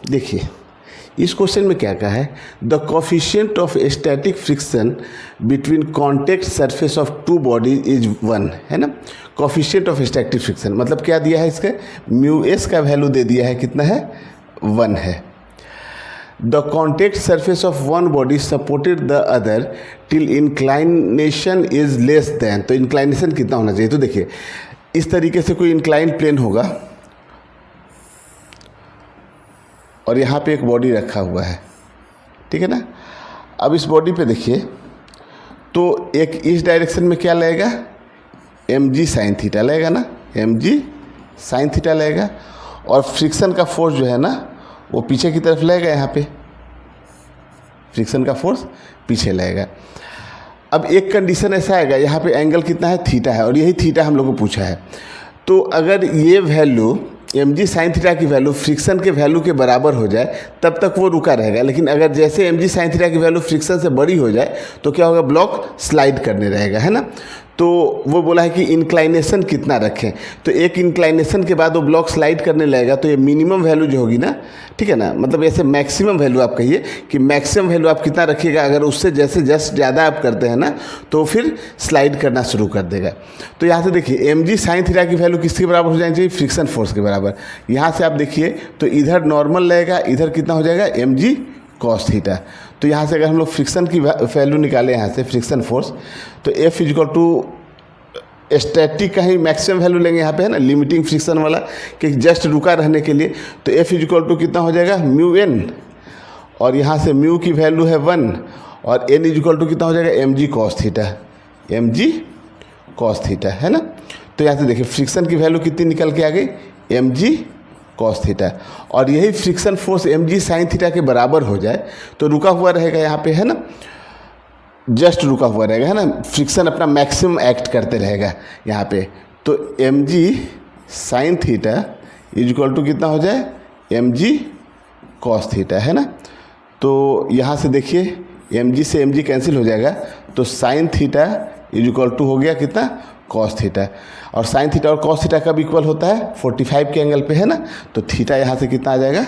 देखिए इस क्वेश्चन में क्या कहा है, the coefficient of static friction between contact surface of two body is 1, है ना। कोफिशिएंट ऑफ स्टैटिक फ्रिक्शन मतलब क्या दिया है, इसका म्यू एस का वैल्यू दे दिया है, कितना है 1 है। The contact surface of one body supported the other till inclination is less than, तो इंक्लाइनेशन कितना होना चाहिए, तो देखिए इस तरीके से कोई इंक्लाइन प्लेन होगा और यहाँ पे एक बॉडी रखा हुआ है, ठीक है ना। अब इस बॉडी पे देखिए तो एक इस डायरेक्शन में क्या लगेगा, mg साइन थीटा लगेगा ना, mg साइन थीटा लगेगा, और फ्रिक्शन का फोर्स जो है ना वो पीछे की तरफ लगेगा, यहाँ पे फ्रिक्शन का फोर्स पीछे लगेगा। अब एक कंडीशन ऐसा आएगा, यहाँ पे एंगल कितना है, थीटा है, और यही थीटा हम लोग को पूछा है। तो अगर ये वैल्यू mg साइन थीटा की वैल्यू फ्रिक्शन के वैल्यू के बराबर हो जाए तब तक वो रुका रहेगा, लेकिन अगर जैसे mg साइन थीटा की वैल्यू फ्रिक्शन से बड़ी हो जाए तो क्या होगा, ब्लॉक स्लाइड करने रहेगा, है ना। तो वो बोला है कि इंक्लाइनेशन कितना रखें, तो एक इंक्लाइनेशन के बाद वो ब्लॉक स्लाइड करने लगेगा, तो ये मिनिमम वैल्यू जो होगी ना, ठीक है ना, मतलब ऐसे मैक्सिमम वैल्यू आप कहिए कि मैक्सिमम वैल्यू आप कितना रखिएगा, अगर उससे जैसे जस्ट ज़्यादा आप करते हैं ना तो फिर स्लाइड करना शुरू कर देगा। तो यहाँ से देखिए mg साइन थीटा की वैल्यू किसके बराबर हो जानी चाहिए, फ्रिक्शन फोर्स के बराबर। यहाँ से आप देखिए तो इधर नॉर्मल लगेगा, इधर कितना हो जाएगा mg कॉस थीटा। तो यहाँ से अगर हम लोग फ्रिक्शन की वैल्यू निकालें यहाँ से फ्रिक्शन फोर्स, तो F इक्वल टू स्टैटिक का ही मैक्सिमम वैल्यू लेंगे यहाँ पे, है ना, लिमिटिंग फ्रिक्शन वाला कि जस्ट रुका रहने के लिए, तो F इक्वल टू कितना हो जाएगा म्यू n, और यहाँ से म्यू की वैल्यू है 1, और n इक्वल टू कितना हो जाएगा mg cos theta, mg cos theta, है ना। तो यहाँ से देखिए फ्रिक्शन की वैल्यू कितनी निकल के आ गई, mg कॉस थीटा, और यही friction force mg sine theta के बराबर हो जाए तो रुका हुआ रहेगा यहाँ पे, है ना, जस्ट रुका हुआ रहेगा, है ना, फ्रिक्शन अपना मैक्सिमम एक्ट करते रहेगा यहाँ पे। तो mg sine theta equal to कितना हो जाए, mg कॉस थीटा, है ना। तो यहाँ से देखिए mg से mg कैंसिल हो जाएगा, तो साइन थीटा इक्वल टू हो गया कितना, कॉस थीटा, और साइन थीटा और कॉस थीटा कब इक्वल होता है, 45 के एंगल पे, है ना। तो थीटा यहाँ से कितना आ जाएगा,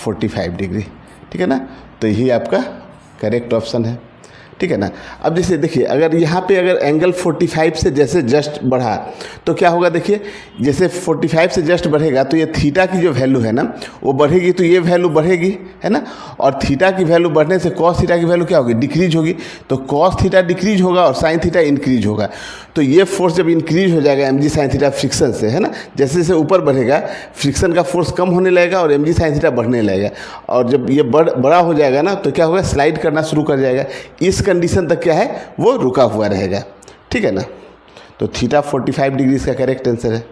45 डिग्री, ठीक है ना। तो यही आपका करेक्ट ऑप्शन है, ठीक है ना। अब जैसे देखिए अगर यहाँ पे अगर एंगल 45 से जैसे जस्ट बढ़ा तो क्या होगा, देखिए जैसे 45 से जस्ट बढ़ेगा तो ये थीटा की जो वैल्यू है ना वो बढ़ेगी, तो ये वैल्यू बढ़ेगी, है ना, और थीटा की वैल्यू बढ़ने से कॉस थीटा की वैल्यू क्या होगी, डिक्रीज होगी। तो कॉस थीटा डिक्रीज होगा और साइन थीटा इंक्रीज होगा। तो ये फोर्स जब इंक्रीज हो जाएगा mg साइन थीटा फ्रिक्शन से, है ना, जैसे जैसे ऊपर बढ़ेगा फ्रिक्शन का फोर्स कम होने लगेगा और mg साइन थीटा बढ़ने लगेगा, और जब ये बड़ा हो जाएगा ना तो क्या होगा, स्लाइड करना शुरू कर जाएगा। इस कंडीशन तक क्या है, वो रुका हुआ रहेगा, ठीक है ना। तो थीटा 45 डिग्री इसका करेक्ट आंसर है।